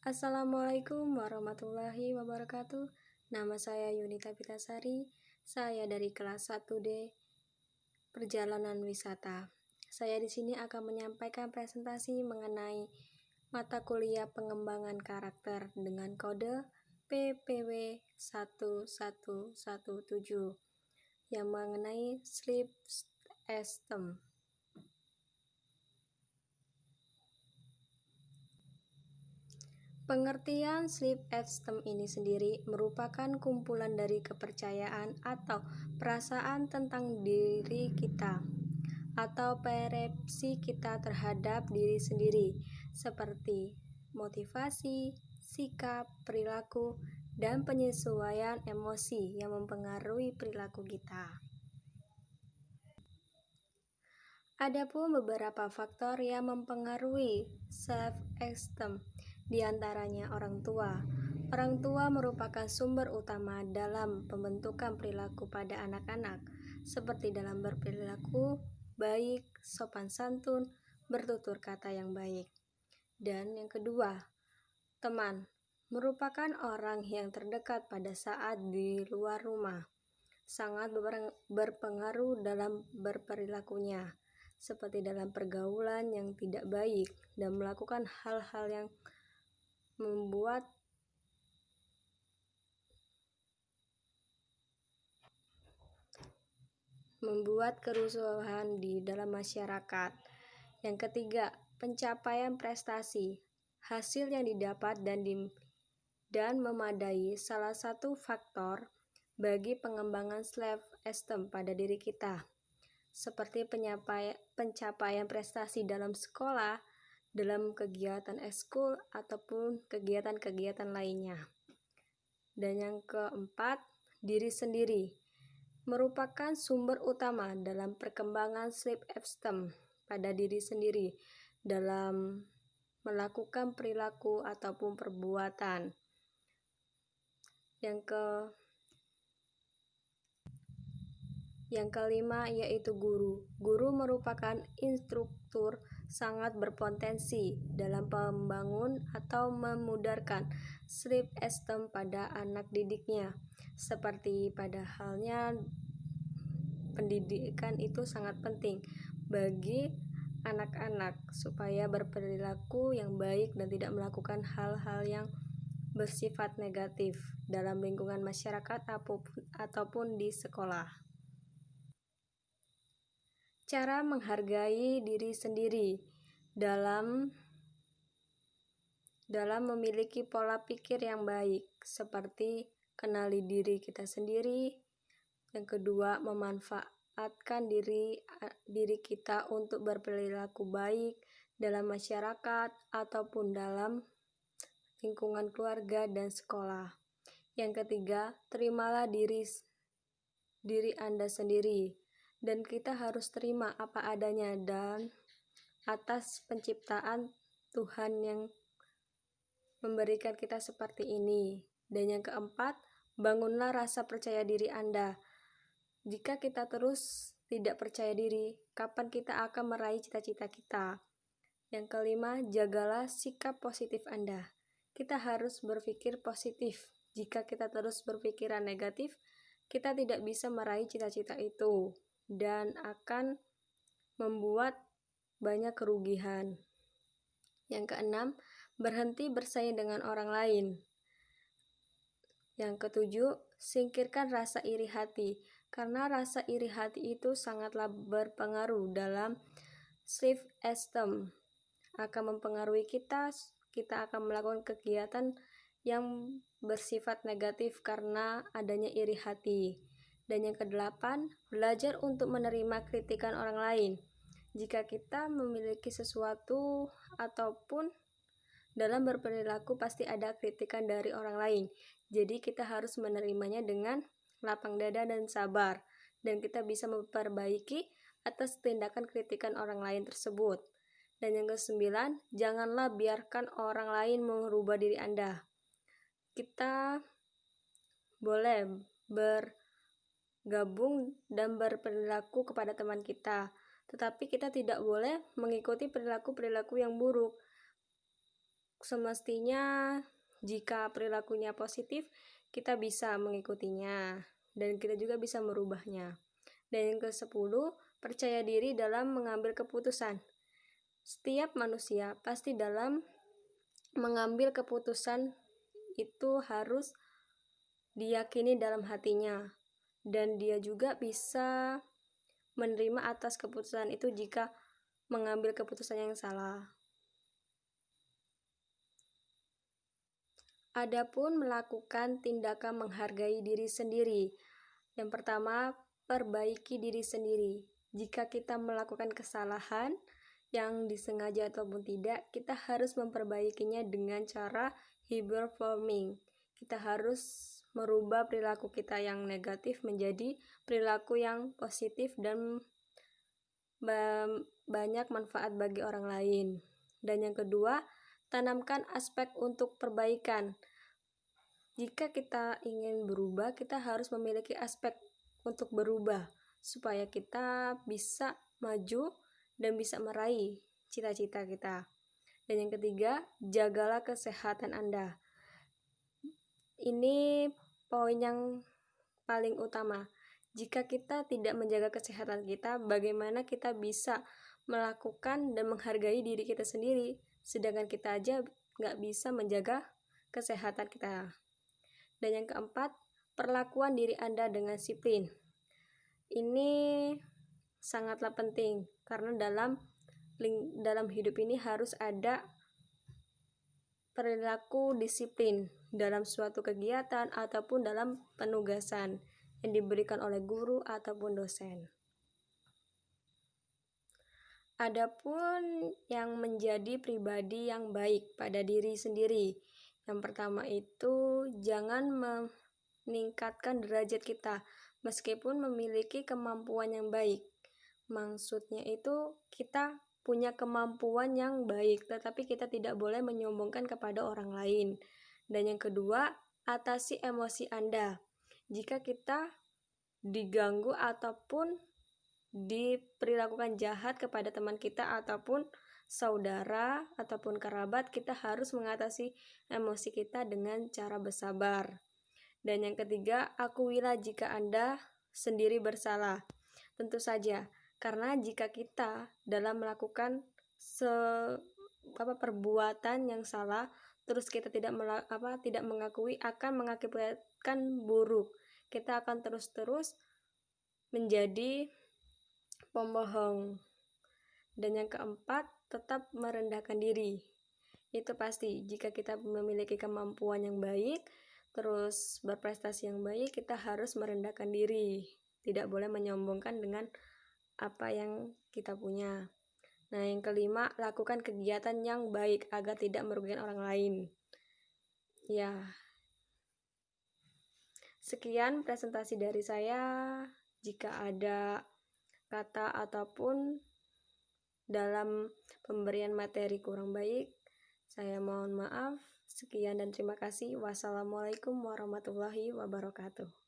Assalamualaikum warahmatullahi wabarakatuh. Nama saya Yunita Pitasari. Saya dari kelas 1D Perjalanan Wisata. Saya di sini akan menyampaikan presentasi mengenai mata kuliah pengembangan karakter dengan kode PPW 1117 yang mengenai Sleep Esteem. Pengertian sleep esteem ini sendiri merupakan kumpulan dari kepercayaan atau perasaan tentang diri kita atau persepsi kita terhadap diri sendiri, seperti motivasi, sikap, perilaku, dan penyesuaian emosi yang mempengaruhi perilaku kita. Adapun beberapa faktor yang mempengaruhi self-esteem, di antaranya orang tua. Orang tua merupakan sumber utama dalam pembentukan perilaku pada anak-anak, seperti dalam berperilaku baik, sopan santun, bertutur kata yang baik. Dan yang kedua, teman merupakan orang yang terdekat pada saat di luar rumah, sangat berpengaruh dalam berperilakunya, seperti dalam pergaulan yang tidak baik dan melakukan hal-hal yang membuat kerusuhan di dalam masyarakat. Yang ketiga, pencapaian prestasi, hasil yang didapat dan memadai salah satu faktor bagi pengembangan self-esteem pada diri kita, seperti pencapaian prestasi dalam sekolah, dalam kegiatan ekskul ataupun kegiatan-kegiatan lainnya. Dan yang keempat, diri sendiri merupakan sumber utama dalam perkembangan sleep esteem pada diri sendiri dalam melakukan perilaku ataupun perbuatan. Yang kelima yaitu guru. Guru merupakan instruktur sangat berpotensi dalam membangun atau memudarkan sleep esteem pada anak didiknya. Seperti pada halnya pendidikan itu sangat penting bagi anak-anak supaya berperilaku yang baik dan tidak melakukan hal-hal yang bersifat negatif dalam lingkungan masyarakat ataupun di sekolah. Cara menghargai diri sendiri dalam memiliki pola pikir yang baik, seperti kenali diri kita sendiri. Yang kedua, memanfaatkan diri kita untuk berperilaku baik dalam masyarakat ataupun dalam lingkungan keluarga dan sekolah. Yang ketiga, terimalah diri Anda sendiri, dan kita harus terima apa adanya dan atas penciptaan Tuhan yang memberikan kita seperti ini. Dan yang keempat, bangunlah rasa percaya diri Anda. Jika kita terus tidak percaya diri, kapan kita akan meraih cita-cita kita? Yang kelima, jagalah sikap positif Anda. Kita harus berpikir positif. Jika kita terus berpikiran negatif, kita tidak bisa meraih cita-cita itu dan akan membuat banyak kerugian. Yang keenam, berhenti bersaing dengan orang lain. Yang ketujuh, singkirkan rasa iri hati, karena rasa iri hati itu sangatlah berpengaruh dalam self esteem. Akan mempengaruhi kita akan melakukan kegiatan yang bersifat negatif karena adanya iri hati. Dan yang kedelapan, belajar untuk menerima kritikan orang lain. Jika kita memiliki sesuatu ataupun dalam berperilaku pasti ada kritikan dari orang lain. Jadi kita harus menerimanya dengan lapang dada dan sabar. Dan kita bisa memperbaiki atas tindakan kritikan orang lain tersebut. Dan yang kesembilan, janganlah biarkan orang lain merubah diri Anda. Kita boleh bergabung dan berperilaku kepada teman kita, tetapi kita tidak boleh mengikuti perilaku-perilaku yang buruk. semestinya jika perilakunya positif, kita bisa mengikutinya dan kita juga bisa merubahnya. Dan yang ke-10, percaya diri dalam mengambil keputusan. Setiap manusia pasti dalam mengambil keputusan itu harus diyakini dalam hatinya, dan dia juga bisa menerima atas keputusan itu jika mengambil keputusan yang salah. Adapun melakukan tindakan menghargai diri sendiri. Yang pertama, perbaiki diri sendiri. Jika kita melakukan kesalahan yang disengaja ataupun tidak, kita harus memperbaikinya dengan cara hibur forming. Kita harus merubah perilaku kita yang negatif menjadi perilaku yang positif dan banyak manfaat bagi orang lain. Dan yang kedua, tanamkan aspek untuk perbaikan. Jika kita ingin berubah, kita harus memiliki aspek untuk berubah supaya kita bisa maju dan bisa meraih cita-cita kita. Dan yang ketiga, jagalah kesehatan Anda. Ini poin yang paling utama. Jika kita tidak menjaga kesehatan kita, bagaimana kita bisa melakukan dan menghargai diri kita sendiri, sedangkan kita aja nggak bisa menjaga kesehatan kita. Dan yang keempat, perlakuan diri Anda dengan disiplin. Ini sangatlah penting karena dalam hidup ini harus ada perilaku disiplin dalam suatu kegiatan ataupun dalam penugasan yang diberikan oleh guru ataupun dosen. Adapun yang menjadi pribadi yang baik pada diri sendiri. Yang pertama itu jangan meningkatkan derajat kita meskipun memiliki kemampuan yang baik. Maksudnya itu kita punya kemampuan yang baik, tetapi kita tidak boleh menyombongkan kepada orang lain. Dan yang kedua, atasi emosi Anda. Jika kita diganggu ataupun diperlakukan jahat kepada teman kita ataupun saudara ataupun kerabat, kita harus mengatasi emosi kita dengan cara bersabar. Dan yang ketiga, akuilah jika Anda sendiri bersalah. Tentu saja, karena jika kita dalam melakukan perbuatan yang salah, terus kita tidak mengakui, akan mengakibatkan buruk. Kita akan terus-terus menjadi pembohong. Dan yang keempat, tetap merendahkan diri. Itu pasti, jika kita memiliki kemampuan yang baik, terus berprestasi yang baik, kita harus merendahkan diri. Tidak boleh menyombongkan dengan apa yang kita punya. Nah, yang kelima, lakukan kegiatan yang baik agar tidak merugikan orang lain. Ya, sekian presentasi dari saya. Jika ada kata ataupun dalam pemberian materi kurang baik, saya mohon maaf. Sekian dan terima kasih. Wassalamualaikum warahmatullahi wabarakatuh.